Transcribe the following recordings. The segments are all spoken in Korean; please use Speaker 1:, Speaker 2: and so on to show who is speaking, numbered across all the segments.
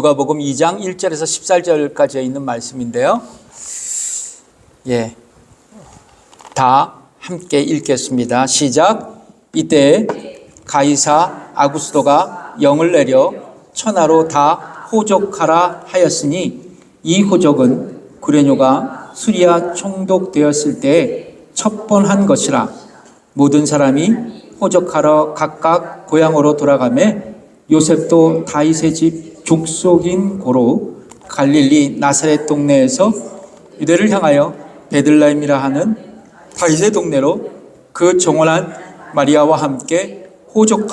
Speaker 1: 누가복음 2장 1절에서 14절까지 있는 말씀인데요. 다 함께 읽겠습니다. 시작. 이때 가이사 아구스도가 영을 내려 천하로 다 호족하라 하였으니 이 호족은 구레뇨가 수리아 총독되었을 때 첫 번 한 것이라. 모든 사람이 호족하러 각각 고향으로 돌아가매 요셉도 다윗의 집 족속인 고로 갈릴리 나사렛 동네에서 유대를 향하여 베들레헴이라 하는 다윗의 동네로 그 정원한 마리아와 함께 호족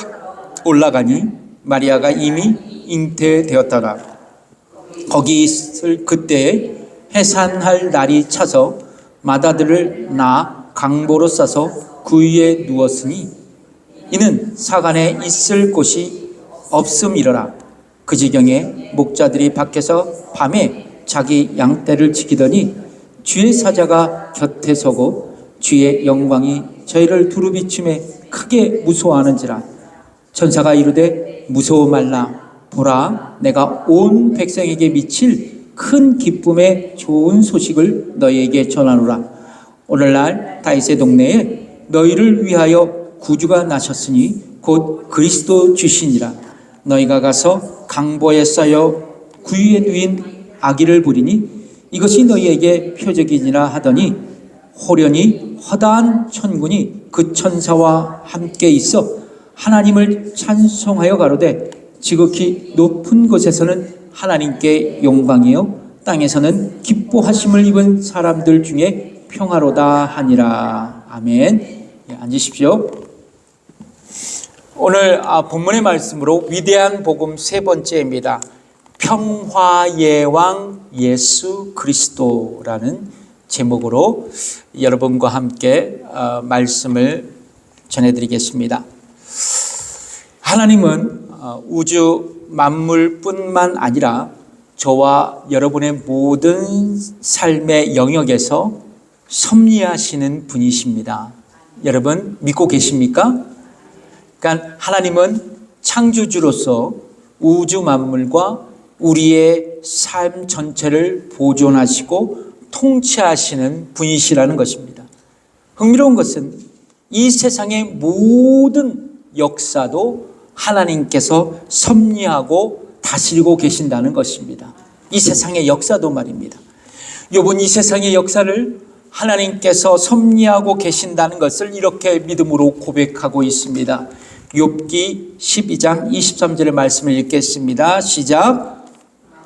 Speaker 1: 올라가니 마리아가 이미 잉태되었다가 거기 있을 그때에 해산할 날이 차서 마다들을 낳아 강보로 싸서 그 위에 누웠으니 이는 사간에 있을 곳이 없음이러라. 그 지경에 목자들이 밖에서 밤에 자기 양떼를 지키더니 주의 사자가 곁에 서고 주의 영광이 저희를 두루 비춤에 크게 무서워하는지라. 천사가 이르되 무서워 말라. 보라, 내가 온 백성에게 미칠 큰 기쁨의 좋은 소식을 너희에게 전하노라. 오늘날 다윗의 동네에 너희를 위하여 구주가 나셨으니 곧 그리스도 주시니라. 너희가 가서 강보에 쌓여 구유에 누인 아기를 부리니 이것이 너희에게 표적이니라 하더니 호련히 허다한 천군이 그 천사와 함께 있어 하나님을 찬송하여 가로되 지극히 높은 곳에서는 하나님께 영광이요 땅에서는 기뻐하심을 입은 사람들 중에 평화로다 하니라. 아멘. 앉으십시오. 오늘 본문의 말씀으로 위대한 복음 세 번째입니다. 평화의 왕 예수 그리스도라는 제목으로 여러분과 함께 말씀을 전해드리겠습니다. 하나님은 우주 만물뿐만 아니라 저와 여러분의 모든 삶의 영역에서 섭리하시는 분이십니다. 여러분 믿고 계십니까? 그러니까 하나님은 창조주로서 우주 만물과 우리의 삶 전체를 보존하시고 통치하시는 분이시라는 것입니다. 흥미로운 것은 이 세상의 모든 역사도 하나님께서 섭리하고 다스리고 계신다는 것입니다. 이 세상의 역사도 말입니다. 욥은 이 세상의 역사를 하나님께서 섭리하고 계신다는 것을 이렇게 믿음으로 고백하고 있습니다. 욥기 12장 23절의 말씀을 읽겠습니다. 시작.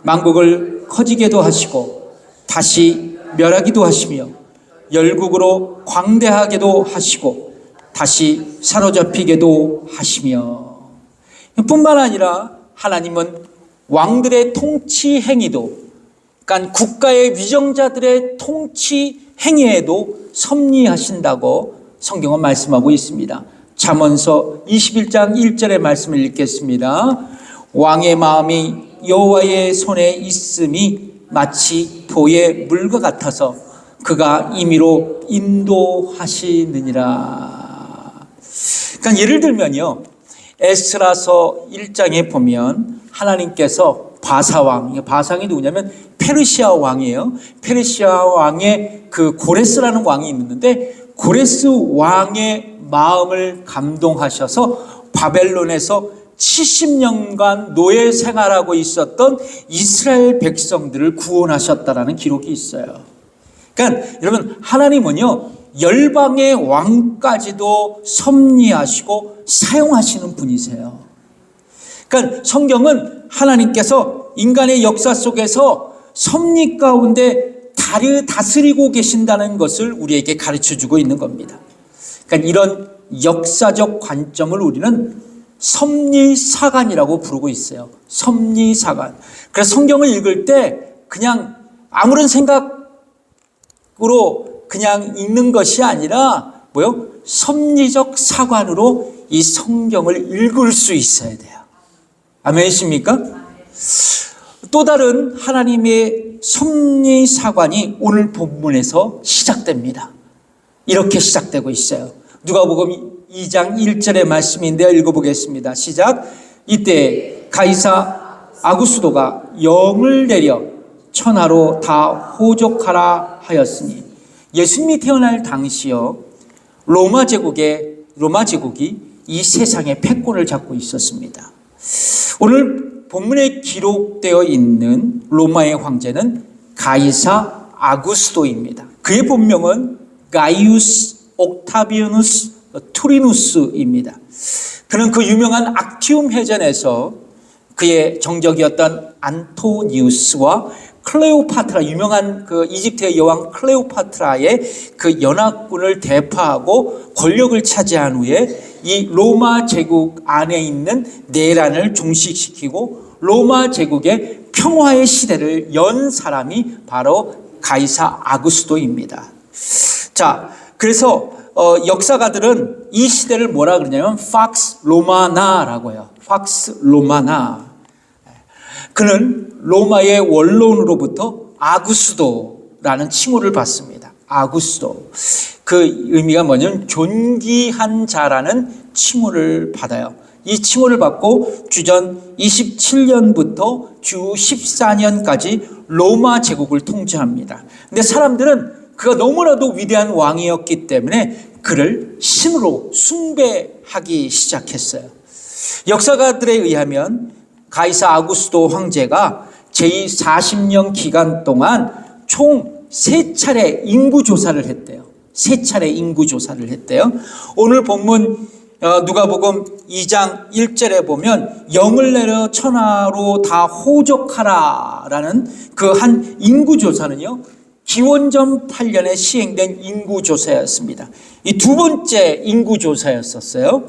Speaker 1: 만국을 커지게도 하시고 다시 멸하기도 하시며 열국으로 광대하게도 하시고 다시 사로잡히게도 하시며 뿐만 아니라 하나님은 왕들의 통치 행위도, 그러니까 국가의 위정자들의 통치 행위에도 섭리하신다고 성경은 말씀하고 있습니다. 잠언서 21장 1절의 말씀을 읽겠습니다. 왕의 마음이 여호와의 손에 있음이 마치 도의 물과 같아서 그가 임의로 인도하시느니라. 그러니까 예를 들면요, 에스라서 1장에 보면 하나님께서 바사왕, 바상이 누구냐면 페르시아 왕이에요. 페르시아 왕의 그 고레스라는 왕이 있는데 고레스 왕의 마음을 감동하셔서 바벨론에서 70년간 노예 생활하고 있었던 이스라엘 백성들을 구원하셨다라는 기록이 있어요. 그러니까 여러분, 하나님은요 열방의 왕까지도 섭리하시고 사용하시는 분이세요. 그러니까 성경은 하나님께서 인간의 역사 속에서 섭리 가운데 다스리고 계신다는 것을 우리에게 가르쳐주고 있는 겁니다. 그러니까 이런 역사적 관점을 우리는 섭리사관이라고 부르고 있어요. 섭리사관. 그래서 성경을 읽을 때 그냥 아무런 생각으로 그냥 읽는 것이 아니라 섭리적 사관으로 이 성경을 읽을 수 있어야 돼요. 아멘이십니까? 또 다른 하나님의 섭리사관이 오늘 본문에서 시작됩니다. 이렇게 시작되고 있어요. 누가복음 2장 1절의 말씀인데요. 읽어보겠습니다. 시작. 이때 가이사 아구스도가 영을 내려 천하로 다 호족하라 하였으니, 예수님이 태어날 당시요 로마 제국이 이 세상의 패권을 잡고 있었습니다. 오늘 본문에 기록되어 있는 로마의 황제는 가이사 아구스도입니다. 그의 본명은 가이우스 옥타비아누스 투리누스입니다. 그는 그 유명한 악티움 해전에서 그의 정적이었던 안토니우스와 클레오파트라, 유명한 그 이집트의 여왕 클레오파트라의 그 연합군을 대파하고 권력을 차지한 후에 이 로마 제국 안에 있는 내란을 종식시키고 로마 제국의 평화의 시대를 연 사람이 바로 가이사 아구스도입니다. 자, 그래서 역사가들은 이 시대를 뭐라 그러냐면 팍스 로마나라고 해요. 팍스 로마나. 그는 로마의 원로원으로부터 아구스도라는 칭호를 받습니다. 아구스도. 그 의미가 뭐냐면 존귀한 자라는 칭호를 받아요. 이 칭호를 받고 주전 27년부터 주 14년까지 로마 제국을 통치합니다. 근데 사람들은 그가 너무나도 위대한 왕이었기 때문에 그를 신으로 숭배하기 시작했어요. 역사가들에 의하면 가이사 아구스도 황제가 제40년 기간 동안 총 3차례 인구조사를 했대요. 3차례 인구조사를 했대요. 오늘 본문 누가복음 2장 1절에 보면 영을 내려 천하로 다 호족하라라는 그 한 인구조사는요, 기원전 8년에 시행된 인구조사였습니다. 이 두 번째 인구조사였었어요.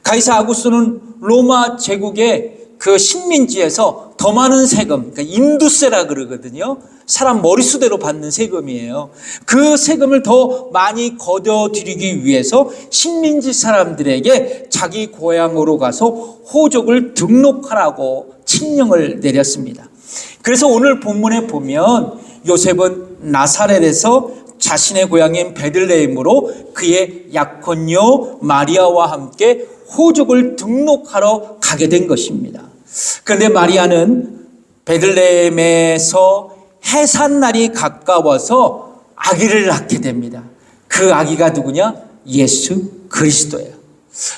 Speaker 1: 가이사 아구스도는 로마 제국의 그 식민지에서 더 많은 세금, 그러니까 인두세라 그러거든요. 사람 머릿수대로 받는 세금이에요. 그 세금을 더 많이 거둬들이기 위해서 식민지 사람들에게 자기 고향으로 가서 호족을 등록하라고 칙령을 내렸습니다. 그래서 오늘 본문에 보면 요셉은 나사렛에서 자신의 고향인 베들레헴으로 그의 약혼녀 마리아와 함께 호족을 등록하러 가게 된 것입니다. 그런데 마리아는 베들레헴에서 해산날이 가까워서 아기를 낳게 됩니다. 그 아기가 누구냐? 예수 그리스도예요.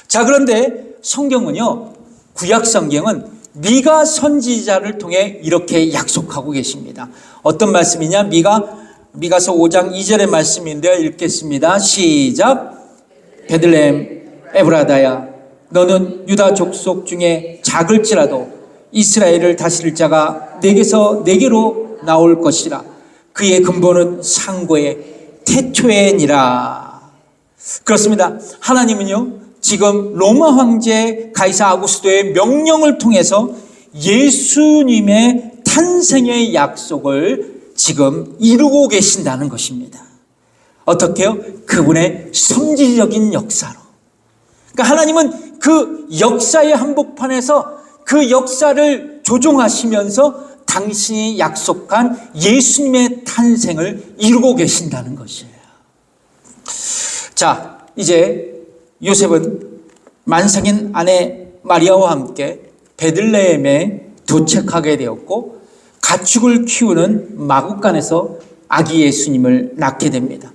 Speaker 1: 자, 그런데 성경은요, 구약 성경은 미가 선지자를 통해 이렇게 약속하고 계십니다. 어떤 말씀이냐? 미가서 5장 2절의 말씀인데요. 읽겠습니다. 시작. 베들레헴 에브라다야, 너는 유다 족속 중에 작을지라도 이스라엘을 다스릴 자가 내게로 나올 것이라. 그의 근본은 상고의 태초에니라. 그렇습니다. 하나님은요, 지금 로마 황제 가이사 아구스도의 명령을 통해서 예수님의 탄생의 약속을 지금 이루고 계신다는 것입니다. 어떻게요? 그분의 선지적인 역사로. 그러니까 하나님은 그 역사의 한복판에서 그 역사를 조종하시면서 당신이 약속한 예수님의 탄생을 이루고 계신다는 것이에요. 자, 이제 요셉은 만삭인 아내 마리아와 함께 베들레헴에 도착하게 되었고 가축을 키우는 마구간에서 아기 예수님을 낳게 됩니다.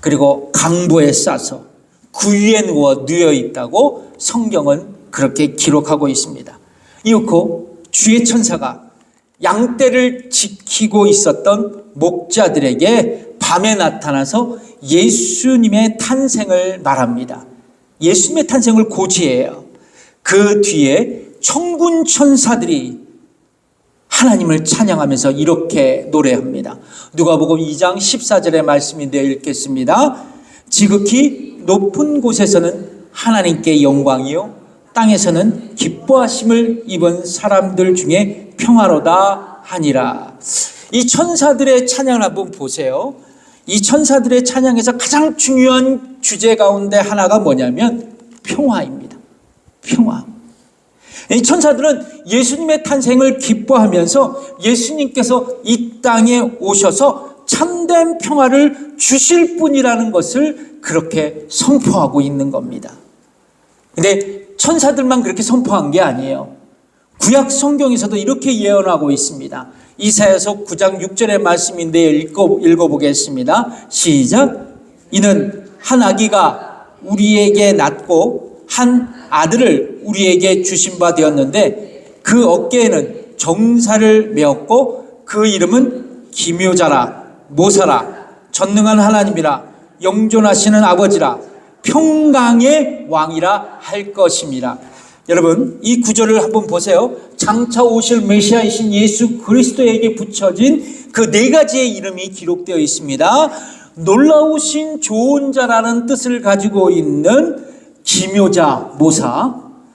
Speaker 1: 그리고 강보에 싸서 구유에 누워 있다고 성경은 그렇게 기록하고 있습니다. 이윽고 주의 천사가 양떼를 지키고 있었던 목자들에게 밤에 나타나서 예수님의 탄생을 말합니다. 예수님의 탄생을 고지해요. 그 뒤에 천군 천사들이 하나님을 찬양하면서 이렇게 노래합니다. 누가복음 2장 14절의 말씀인데요. 읽겠습니다. 지극히 높은 곳에서는 하나님께 영광이요, 땅에서는 기뻐하심을 입은 사람들 중에 평화로다 하니라. 이 천사들의 찬양을 한번 보세요. 이 천사들의 찬양에서 가장 중요한 주제 가운데 하나가 뭐냐면 평화입니다. 평화. 이 천사들은 예수님의 탄생을 기뻐하면서 예수님께서 이 땅에 오셔서 참된 평화를 주실 분이라는 것을 그렇게 선포하고 있는 겁니다. 근데 천사들만 그렇게 선포한 게 아니에요. 구약 성경에서도 이렇게 예언하고 있습니다. 이사야서 9장 6절의 말씀인데 읽어보겠습니다. 시작. 이는 한 아기가 우리에게 낳고 한 아들을 우리에게 주신 바 되었는데 그 어깨에는 정사를 메었고 그 이름은 기묘자라 모사라 전능한 하나님이라 영존하시는 아버지라 평강의 왕이라 할 것임이라. 여러분, 이 구절을 한번 보세요. 장차 오실 메시아이신 예수 그리스도에게 붙여진 그 네 가지의 이름이 기록되어 있습니다. 놀라우신 좋은 자라는 뜻을 가지고 있는 기묘자 모사,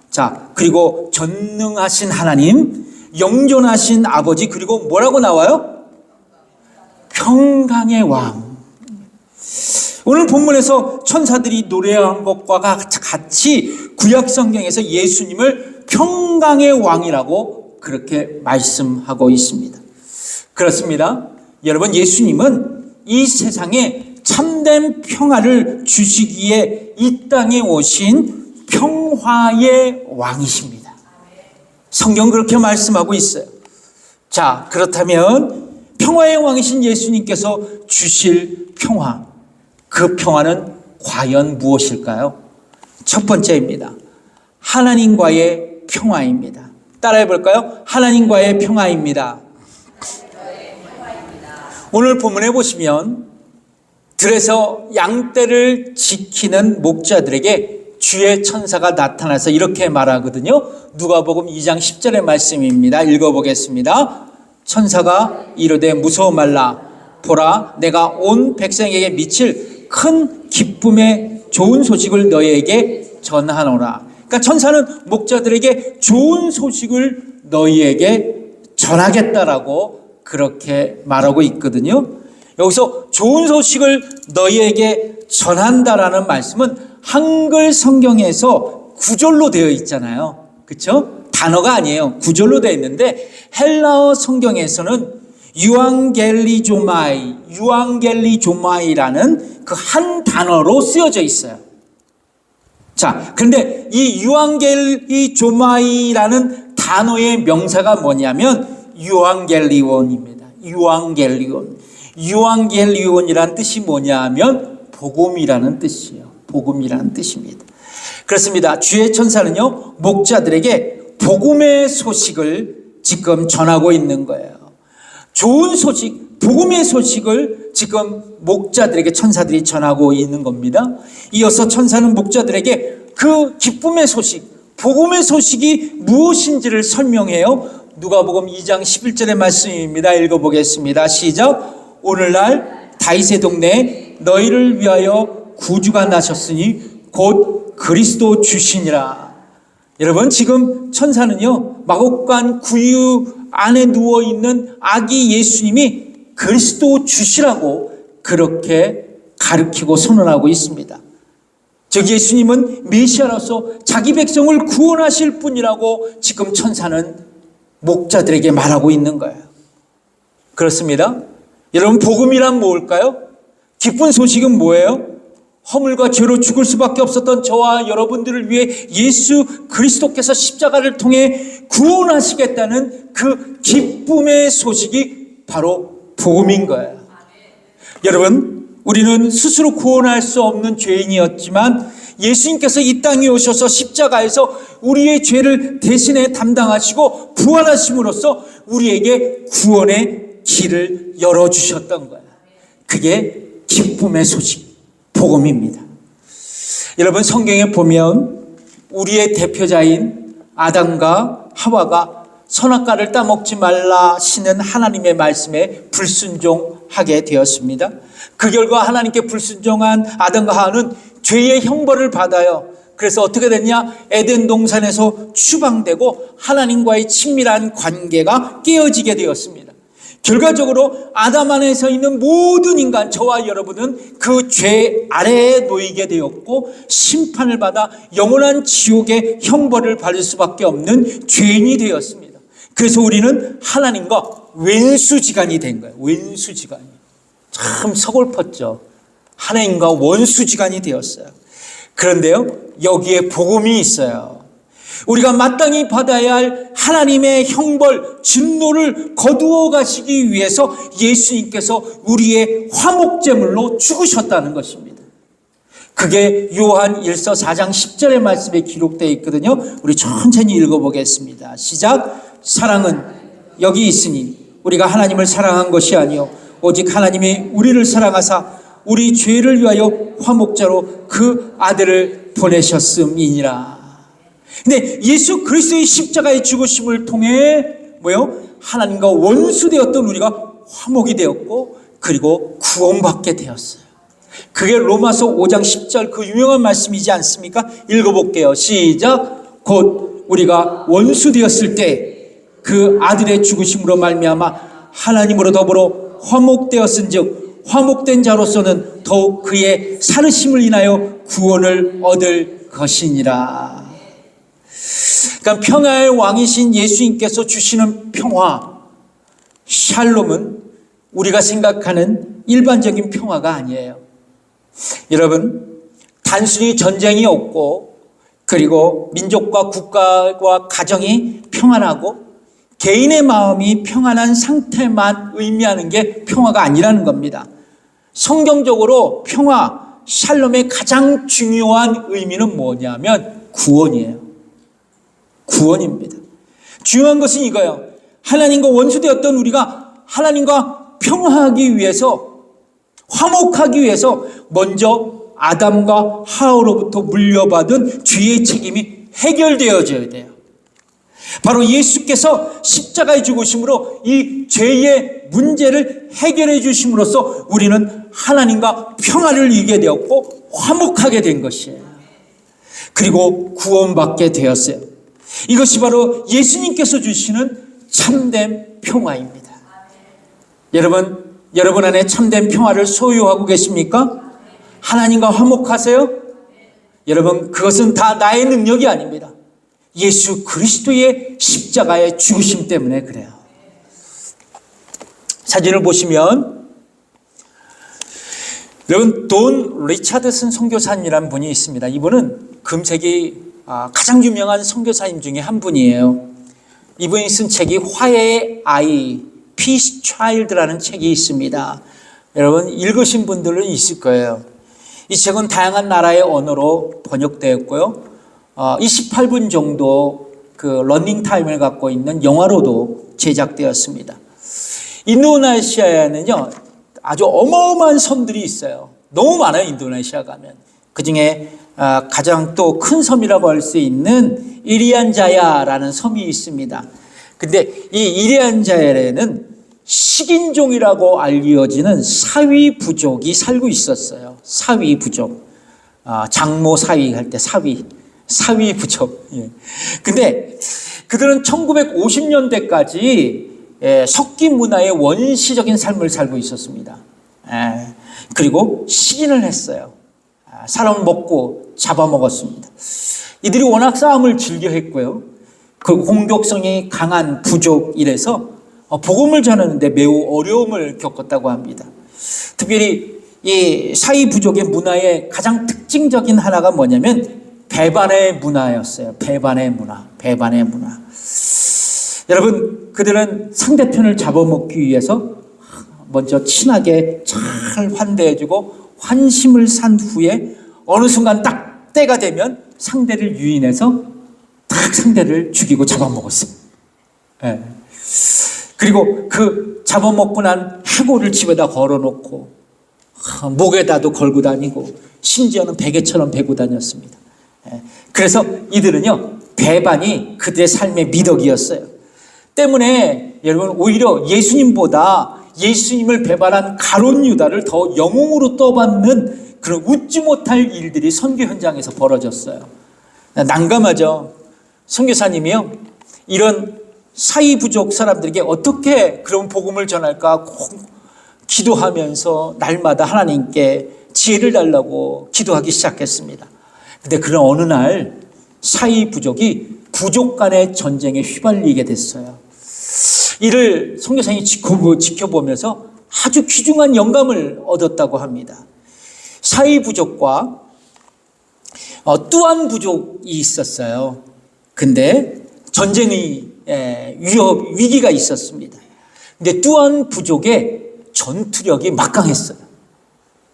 Speaker 1: 자, 그리고 전능하신 하나님, 영존하신 아버지, 그리고 뭐라고 나와요? 평강의 왕. 오늘 본문에서 천사들이 노래한 것과 같이 구약 성경에서 예수님을 평강의 왕이라고 그렇게 말씀하고 있습니다. 그렇습니다. 여러분, 예수님은 이 세상에 참된 평화를 주시기에 이 땅에 오신 평화의 왕이십니다. 성경 그렇게 말씀하고 있어요. 자, 그렇다면 평화의 왕이신 예수님께서 주실 평화, 그 평화는 과연 무엇일까요? 첫 번째입니다. 하나님과의 평화입니다. 따라해 볼까요? 하나님과의 평화입니다. 오늘 본문에 보시면 들에서 양떼를 지키는 목자들에게 주의 천사가 나타나서 이렇게 말하거든요. 누가복음 2장 10절의 말씀입니다. 읽어보겠습니다. 천사가 이르되 무서워 말라. 보라, 내가 온 백성에게 미칠 큰 기쁨의 좋은 소식을 너희에게 전하노라. 그러니까 천사는 목자들에게 좋은 소식을 너희에게 전하겠다라고 그렇게 말하고 있거든요. 여기서 좋은 소식을 너희에게 전한다라는 말씀은 한글 성경에서 구절로 되어 있잖아요. 그렇죠? 단어가 아니에요. 구절로 되어 있는데 헬라어 성경에서는 유앙겔리조마이라는 그 한 단어로 쓰여져 있어요. 자, 그런데 이 유앙겔리조마이라는 단어의 명사가 뭐냐면 유앙겔리온입니다. 유앙겔리온이라는 뜻이 뭐냐면 복음이라는 뜻이에요. 복음이라는 뜻입니다. 그렇습니다. 주의 천사는요, 목자들에게 복음의 소식을 지금 전하고 있는 거예요. 좋은 소식, 복음의 소식을 지금 목자들에게 천사들이 전하고 있는 겁니다. 이어서 천사는 목자들에게 그 기쁨의 소식, 복음의 소식이 무엇인지를 설명해요. 누가복음 2장 11절의 말씀입니다. 읽어보겠습니다. 시작. 오늘날 다윗의 동네에 너희를 위하여 구주가 나셨으니 곧 그리스도 주시니라. 여러분, 지금 천사는요, 마곡간 구유 안에 누워있는 아기 예수님이 그리스도 주시라고 그렇게 가르치고 선언하고 있습니다. 즉 예수님은 메시아로서 자기 백성을 구원하실 분이라고 지금 천사는 목자들에게 말하고 있는 거예요. 그렇습니다. 여러분, 복음이란 뭘까요? 기쁜 소식은 뭐예요? 허물과 죄로 죽을 수밖에 없었던 저와 여러분들을 위해 예수 그리스도께서 십자가를 통해 구원하시겠다는 그 기쁨의 소식이 바로 복음인 거예요. 여러분, 우리는 스스로 구원할 수 없는 죄인이었지만 예수님께서 이 땅에 오셔서 십자가에서 우리의 죄를 대신에 담당하시고 부활하심으로써 우리에게 구원의 길을 열어주셨던 거예요. 그게 기쁨의 소식, 복음입니다. 여러분, 성경에 보면 우리의 대표자인 아담과 하와가 선악과를 따먹지 말라 하시는 하나님의 말씀에 불순종하게 되었습니다. 그 결과 하나님께 불순종한 아담과 하와는 죄의 형벌을 받아요. 그래서 어떻게 됐냐? 에덴 동산에서 추방되고 하나님과의 친밀한 관계가 깨어지게 되었습니다. 결과적으로 아담 안에서 있는 모든 인간, 저와 여러분은 그 죄 아래에 놓이게 되었고 심판을 받아 영원한 지옥의 형벌을 받을 수밖에 없는 죄인이 되었습니다. 그래서 우리는 하나님과 왼수지간이 된 거예요. 왼수지간이. 참 서글펐죠. 하나님과 원수지간이 되었어요. 그런데요, 여기에 복음이 있어요. 우리가 마땅히 받아야 할 하나님의 형벌, 진노를 거두어 가시기 위해서 예수님께서 우리의 화목제물로 죽으셨다는 것입니다. 그게 요한 1서 4장 10절의 말씀에 기록되어 있거든요. 우리 천천히 읽어보겠습니다. 시작. 사랑은 여기 있으니 우리가 하나님을 사랑한 것이 아니요 오직 하나님이 우리를 사랑하사 우리 죄를 위하여 화목제로 그 아들을 보내셨음이니라. 근데 예수 그리스도의 십자가의 죽으심을 통해 하나님과 원수되었던 우리가 화목이 되었고 그리고 구원받게 되었어요. 그게 로마서 5장 10절 그 유명한 말씀이지 않습니까? 읽어볼게요. 시작. 곧 우리가 원수되었을 때 그 아들의 죽으심으로 말미암아 하나님으로 더불어 화목되었은즉 화목된 자로서는 더욱 그의 살으심을 인하여 구원을 얻을 것이니라. 그러니까 평화의 왕이신 예수님께서 주시는 평화, 샬롬은 우리가 생각하는 일반적인 평화가 아니에요. 여러분, 단순히 전쟁이 없고 그리고 민족과 국가와 가정이 평안하고 개인의 마음이 평안한 상태만 의미하는 게 평화가 아니라는 겁니다. 성경적으로 평화, 샬롬의 가장 중요한 의미는 뭐냐면 구원이에요. 구원입니다. 중요한 것은 이거예요. 하나님과 원수되었던 우리가 하나님과 평화하기 위해서, 화목하기 위해서 먼저 아담과 하와로부터 물려받은 죄의 책임이 해결되어져야 돼요. 바로 예수께서 십자가에 죽으심으로 이 죄의 문제를 해결해 주심으로써 우리는 하나님과 평화를 이루게 되었고 화목하게 된 것이에요. 그리고 구원받게 되었어요. 이것이 바로 예수님께서 주시는 참된 평화입니다. 여러분 안에 참된 평화를 소유하고 계십니까? 하나님과 화목하세요? 여러분, 그것은 다 나의 능력이 아닙니다. 예수 그리스도의 십자가의 죽으심 때문에 그래요. 사진을 보시면 여러분, 돈 리차드슨 선교사님이라는 분이 있습니다. 이분은 금세기 가장 유명한 선교사님 중에 한 분이에요. 이분이 쓴 책이 화해의 아이, Peace Child라는 책이 있습니다. 여러분 읽으신 분들은 있을 거예요. 이 책은 다양한 나라의 언어로 번역되었고요. 28분 정도 그 러닝 타임을 갖고 있는 영화로도 제작되었습니다. 인도네시아에는요 아주 어마어마한 섬들이 있어요. 너무 많아요. 인도네시아 가면 그 중에 가장 또 큰 섬이라고 할 수 있는 이리안자야라는 섬이 있습니다. 근데 이 이리안자야에는 식인종이라고 알려지는 사위 부족이 살고 있었어요. 사위 부족, 장모 사위 할 때 사위 부족. 예. 근데 그들은 1950년대까지 석기 문화의 원시적인 삶을 살고 있었습니다. 그리고 식인을 했어요. 사람을 먹고 잡아먹었습니다. 이들이 워낙 싸움을 즐겨 했고요. 그 공격성이 강한 부족이라서 복음을 전하는데 매우 어려움을 겪었다고 합니다. 특별히 이 사이 부족의 문화의 가장 특징적인 하나가 뭐냐면 배반의 문화였어요. 배반의 문화. 여러분, 그들은 상대편을 잡아먹기 위해서 먼저 친하게 잘 환대해주고 환심을 산 후에 어느 순간 딱 때가 되면 상대를 유인해서 딱 상대를 죽이고 잡아먹었어요. 네. 그리고 그 잡아먹고 난 해골을 집에다 걸어놓고 목에다도 걸고 다니고 심지어는 베개처럼 베고 다녔습니다. 그래서 이들은요 배반이 그들의 삶의 미덕이었어요. 때문에 여러분 오히려 예수님보다 예수님을 배반한 가룟 유다를 더 영웅으로 떠받는 그런 웃지 못할 일들이 선교 현장에서 벌어졌어요. 난감하죠. 선교사님이요 이런 사이 부족 사람들에게 어떻게 그런 복음을 전할까 기도하면서 날마다 하나님께 지혜를 달라고 기도하기 시작했습니다. 근데 그런 어느 날 사이 부족이 부족 간의 전쟁에 휘말리게 됐어요. 이를 선교사님이 지켜보면서 아주 귀중한 영감을 얻었다고 합니다. 사이 부족과 뚜안 부족이 있었어요. 근데 전쟁의 위기가 있었습니다. 근데 뚜안 부족의 전투력이 막강했어요.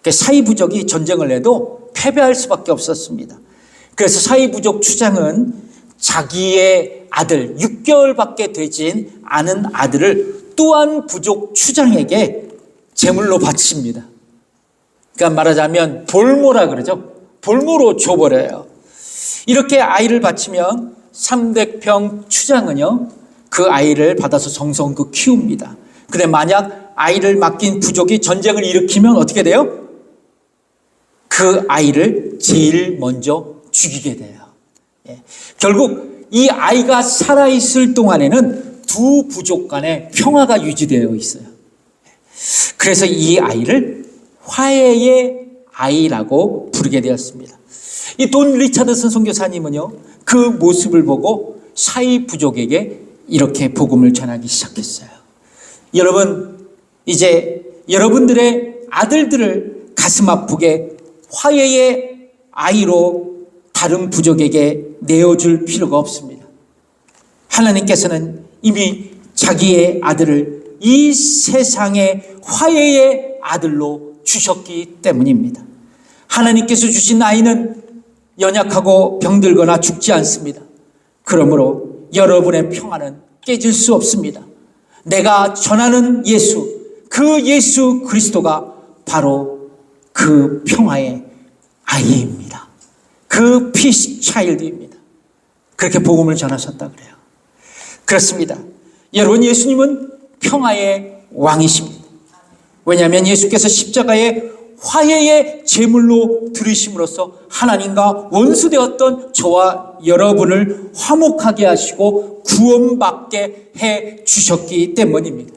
Speaker 1: 사이 부족이 전쟁을 해도 패배할 수밖에 없었습니다. 그래서 사이 부족 추장은 자기의 아들, 6개월밖에 되진 않은 아들을 뚜안 부족 추장에게 제물로 바칩니다. 그러니까 말하자면 볼모라 그러죠. 볼모로 줘버려요. 이렇게 아이를 바치면 300평 추장은요, 그 아이를 받아서 정성껏 키웁니다. 근데 만약 아이를 맡긴 부족이 전쟁을 일으키면 어떻게 돼요? 그 아이를 제일 먼저 죽이게 돼요. 결국 이 아이가 살아있을 동안에는 두 부족 간에 평화가 유지되어 있어요. 그래서 이 아이를 화해의 아이라고 부르게 되었습니다. 이 돈 리차드슨 선교사님은요, 그 모습을 보고 사이 부족에게 이렇게 복음을 전하기 시작했어요. 여러분, 이제 여러분들의 아들들을 가슴 아프게 화해의 아이로 다른 부족에게 내어줄 필요가 없습니다. 하나님께서는 이미 자기의 아들을 이 세상의 화해의 아들로 주셨기 때문입니다. 하나님께서 주신 아이는 연약하고 병들거나 죽지 않습니다. 그러므로 여러분의 평안은 깨질 수 없습니다. 내가 전하는 예수, 그 예수 그리스도가 바로 그 평화의 아이입니다. 그 피스 차일드입니다. 그렇게 복음을 전하셨다 그래요. 그렇습니다. 여러분, 예수님은 평화의 왕이십니다. 왜냐하면 예수께서 십자가에 화해의 제물로 들으심으로써 하나님과 원수되었던 저와 여러분을 화목하게 하시고 구원받게 해 주셨기 때문입니다.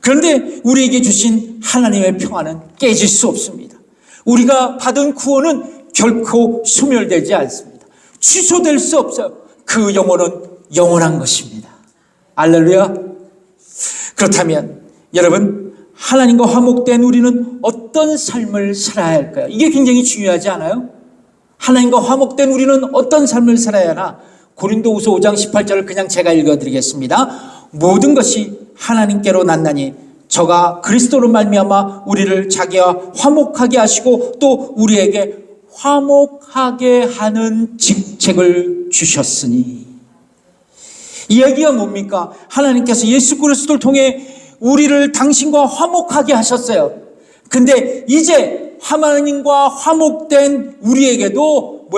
Speaker 1: 그런데 우리에게 주신 하나님의 평화는 깨질 수 없습니다. 우리가 받은 구원은 결코 소멸되지 않습니다. 취소될 수 없어요. 그 영혼은 영원한 것입니다. 할렐루야. 그렇다면 여러분, 하나님과 화목된 우리는 어떤 삶을 살아야 할까요? 이게 굉장히 중요하지 않아요? 하나님과 화목된 우리는 어떤 삶을 살아야 하나? 고린도후서 5장 18절을 그냥 제가 읽어드리겠습니다. 모든 것이 하나님께로 났나니 저가 그리스도로 말미암아 우리를 자기와 화목하게 하시고 또 우리에게 화목하게 하는 직책을 주셨으니. 이야기가 뭡니까? 하나님께서 예수 그리스도를 통해 우리를 당신과 화목하게 하셨어요. 근데 이제 하나님과 화목된 우리에게도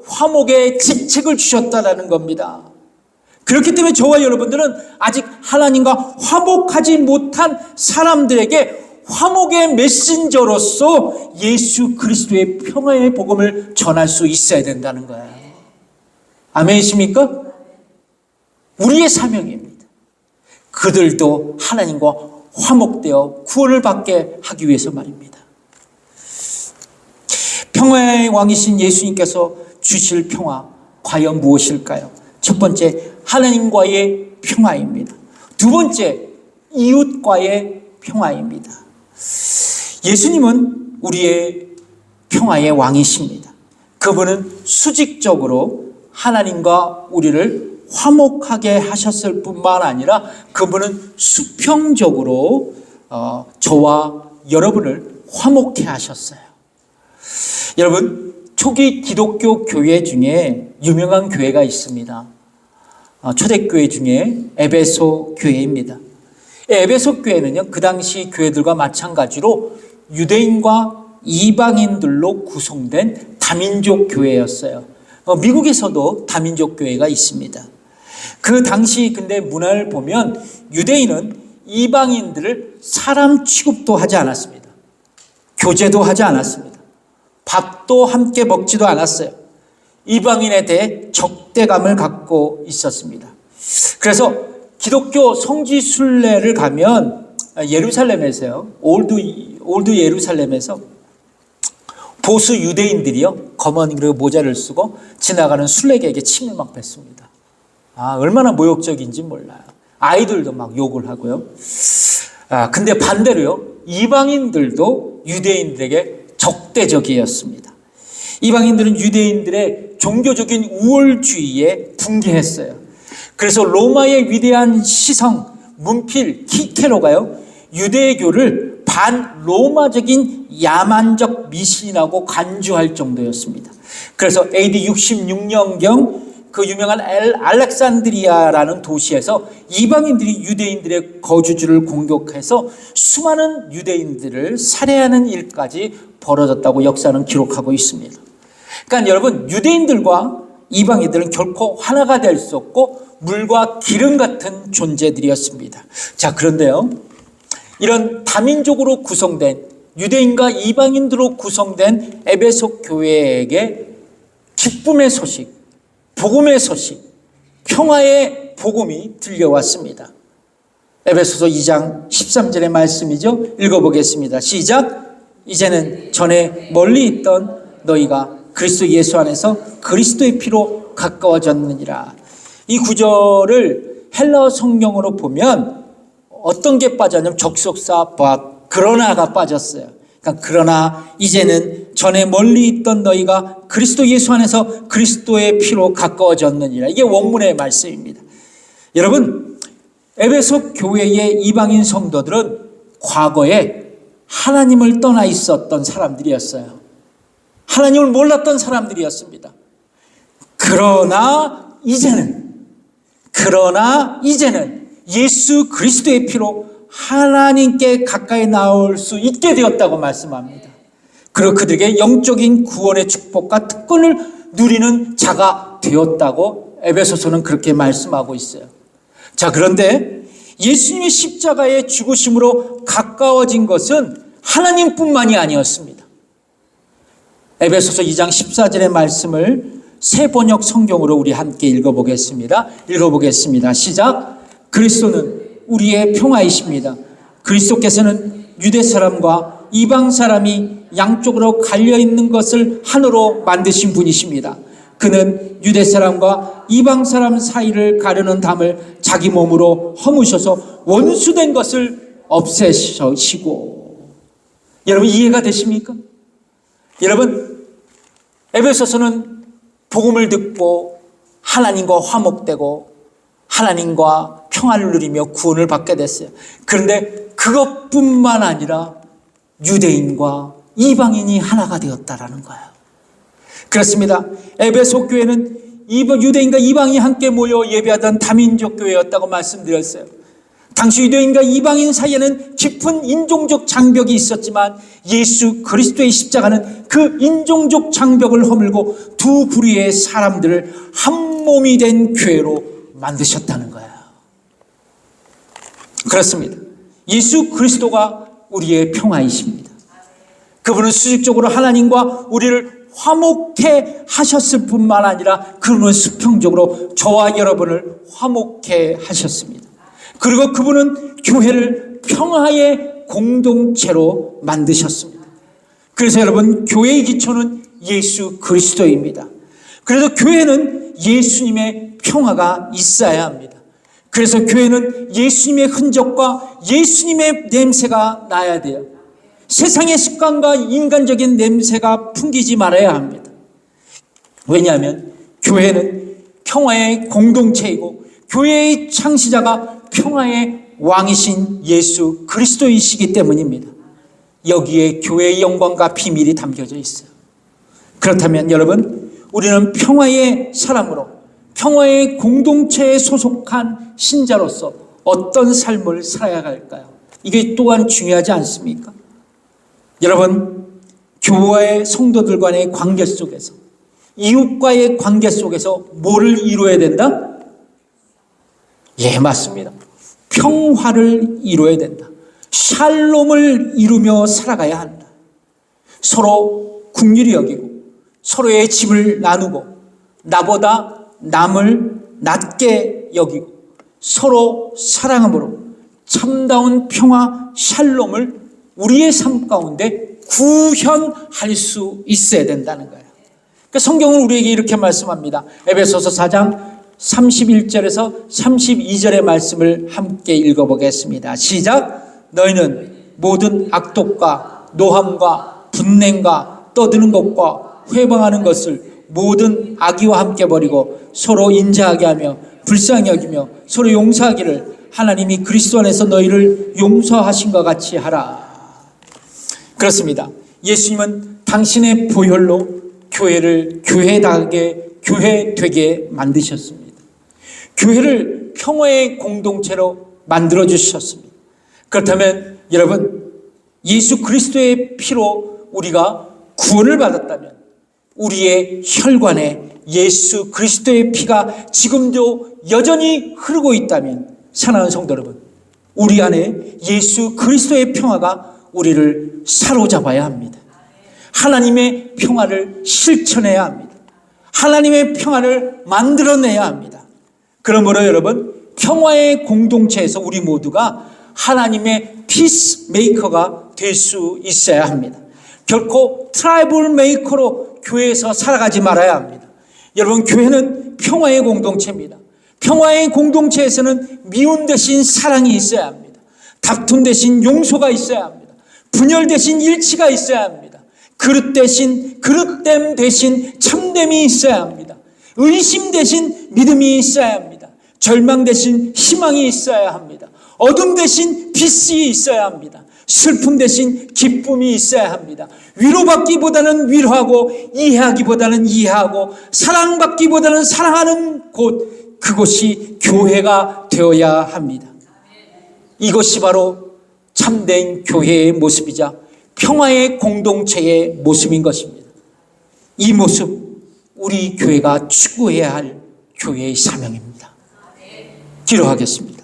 Speaker 1: 화목의 직책을 주셨다는 겁니다. 그렇기 때문에 저와 여러분들은 아직 하나님과 화목하지 못한 사람들에게 화목의 메신저로서 예수 그리스도의 평화의 복음을 전할 수 있어야 된다는 거예요. 아멘이십니까? 우리의 사명입니다. 그들도 하나님과 화목되어 구원을 받게 하기 위해서 말입니다. 평화의 왕이신 예수님께서 주실 평화 과연 무엇일까요? 첫 번째, 하나님과의 평화입니다. 두 번째, 이웃과의 평화입니다. 예수님은 우리의 평화의 왕이십니다. 그분은 수직적으로 하나님과 우리를 화목하게 하셨을 뿐만 아니라 그분은 수평적으로 저와 여러분을 화목해 하셨어요. 여러분, 초기 기독교 교회 중에 유명한 교회가 있습니다. 초대교회 중에 에베소 교회입니다. 에베소 교회는요, 그 당시 교회들과 마찬가지로 유대인과 이방인들로 구성된 다민족 교회였어요. 미국에서도 다민족 교회가 있습니다. 그 당시 근데 문화를 보면 유대인은 이방인들을 사람 취급도 하지 않았습니다. 교제도 하지 않았습니다. 밥도 함께 먹지도 않았어요. 이방인에 대해 적대감을 갖고 있었습니다. 그래서 기독교 성지 순례를 가면 예루살렘에서요, 올드 예루살렘에서 보수 유대인들이요, 검은 그리고 모자를 쓰고 지나가는 순례객에게 침을 막 뱉습니다. 얼마나 모욕적인지 몰라요. 아이들도 막 욕을 하고요. 근데 반대로요, 이방인들도 유대인들에게 적대적이었습니다. 이방인들은 유대인들의 종교적인 우월주의에 붕괴했어요. 그래서 로마의 위대한 시성 문필 키케로가요, 유대교를 반로마적인 야만적 미신이라고 간주할 정도였습니다. 그래서 AD 66년경 그 유명한 알렉산드리아라는 도시에서 이방인들이 유대인들의 거주지를 공격해서 수많은 유대인들을 살해하는 일까지 벌어졌다고 역사는 기록하고 있습니다. 그러니까 여러분, 유대인들과 이방인들은 결코 하나가 될 수 없고 물과 기름 같은 존재들이었습니다. 자, 그런데요, 이런 다민족으로 구성된 유대인과 이방인들로 구성된 에베소 교회에게 기쁨의 소식, 복음의 소식, 평화의 복음이 들려왔습니다. 에베소서 2장 13절의 말씀이죠. 읽어보겠습니다. 시작. 이제는 전에 멀리 있던 너희가 그리스도 예수 안에서 그리스도의 피로 가까워졌느니라. 이 구절을 헬라어 성경으로 보면 어떤 게 빠졌냐면 접속사 그러나가 빠졌어요. 그러니까 그러나 이제는 전에 멀리 있던 너희가 그리스도 예수 안에서 그리스도의 피로 가까워졌느니라. 이게 원문의 말씀입니다. 여러분, 에베소 교회의 이방인 성도들은 과거에 하나님을 떠나 있었던 사람들이었어요. 하나님을 몰랐던 사람들이었습니다. 그러나 이제는 예수 그리스도의 피로 하나님께 가까이 나올 수 있게 되었다고 말씀합니다. 그리고 그들에게 영적인 구원의 축복과 특권을 누리는 자가 되었다고 에베소서는 그렇게 말씀하고 있어요. 자, 그런데 예수님의 십자가의 죽으심으로 가까워진 것은 하나님뿐만이 아니었습니다. 에베소서 2장 14절의 말씀을 새 번역 성경으로 우리 함께 읽어보겠습니다. 시작. 그리스도는 우리의 평화이십니다. 그리스도께서는 유대 사람과 이방 사람이 양쪽으로 갈려있는 것을 하나로 만드신 분이십니다. 그는 유대 사람과 이방 사람 사이를 가르는 담을 자기 몸으로 허무셔서 원수된 것을 없애시고. 여러분, 이해가 되십니까? 여러분, 에베소서는 복음을 듣고 하나님과 화목되고 하나님과 평화를 누리며 구원을 받게 됐어요. 그런데 그것뿐만 아니라 유대인과 이방인이 하나가 되었다라는 거예요. 그렇습니다. 에베소 교회는 유대인과 이방인이 함께 모여 예배하던 다민족 교회였다고 말씀드렸어요. 당시 유대인과 이방인 사이에는 깊은 인종적 장벽이 있었지만 예수 그리스도의 십자가는 그 인종적 장벽을 허물고 두 부류의 사람들을 한 몸이 된 교회로 만드셨다는 거예요. 그렇습니다. 예수 그리스도가 우리의 평화이십니다. 그분은 수직적으로 하나님과 우리를 화목해 하셨을 뿐만 아니라 그분은 수평적으로 저와 여러분을 화목해 하셨습니다. 그리고 그분은 교회를 평화의 공동체로 만드셨습니다. 그래서 여러분, 교회의 기초는 예수 그리스도입니다. 그래서 교회는 예수님의 평화가 있어야 합니다. 그래서 교회는 예수님의 흔적과 예수님의 냄새가 나야 돼요. 세상의 습관과 인간적인 냄새가 풍기지 말아야 합니다. 왜냐하면 교회는 평화의 공동체이고 교회의 창시자가 평화의 왕이신 예수 그리스도이시기 때문입니다. 여기에 교회의 영광과 비밀이 담겨져 있어요. 그렇다면 여러분, 우리는 평화의 사람으로 평화의 공동체에 소속한 신자로서 어떤 삶을 살아야 할까요? 이게 또한 중요하지 않습니까? 여러분, 교회의 성도들 간의 관계 속에서, 이웃과의 관계 속에서 뭐를 이루어야 된다? 예, 맞습니다. 평화를 이루어야 된다. 샬롬을 이루며 살아가야 한다. 서로 긍휼히 여기고 서로의 짐을 나누고 나보다 남을 낮게 여기고 서로 사랑함으로 참다운 평화 샬롬을 우리의 삶 가운데 구현할 수 있어야 된다는 거예요. 그러니까 성경은 우리에게 이렇게 말씀합니다. 에베소서 4장 31절에서 32절의 말씀을 함께 읽어보겠습니다. 시작. 너희는 모든 악독과 노함과 분냉과 떠드는 것과 회방하는 것을 모든 악의와 함께 버리고 서로 인자하게 하며 불쌍히 여기며 서로 용서하기를 하나님이 그리스도 안에서 너희를 용서하신 것 같이 하라. 그렇습니다. 예수님은 당신의 보혈로 교회를 교회되게 만드셨습니다. 교회를 평화의 공동체로 만들어 주셨습니다. 그렇다면 여러분, 예수 그리스도의 피로 우리가 구원을 받았다면 우리의 혈관에 예수 그리스도의 피가 지금도 여전히 흐르고 있다면, 사랑하는 성도 여러분, 우리 안에 예수 그리스도의 평화가 우리를 사로잡아야 합니다. 하나님의 평화를 실천해야 합니다. 하나님의 평화를 만들어내야 합니다. 그러므로 여러분, 평화의 공동체에서 우리 모두가 하나님의 피스메이커가 될 수 있어야 합니다. 결코 트러블 메이커로 교회에서 살아가지 말아야 합니다. 여러분, 교회는 평화의 공동체입니다. 평화의 공동체에서는 미움 대신 사랑이 있어야 합니다. 다툼 대신 용서가 있어야 합니다. 분열 대신 일치가 있어야 합니다. 그릇됨 대신 참됨이 있어야 합니다. 의심 대신 믿음이 있어야 합니다. 절망 대신 희망이 있어야 합니다. 어둠 대신 빛이 있어야 합니다. 슬픔 대신 기쁨이 있어야 합니다. 위로받기보다는 위로하고, 이해하기보다는 이해하고, 사랑받기보다는 사랑하는 곳, 그곳이 교회가 되어야 합니다. 이것이 바로 참된 교회의 모습이자 평화의 공동체의 모습인 것입니다. 이 모습, 우리 교회가 추구해야 할 교회의 사명입니다. 기도하겠습니다.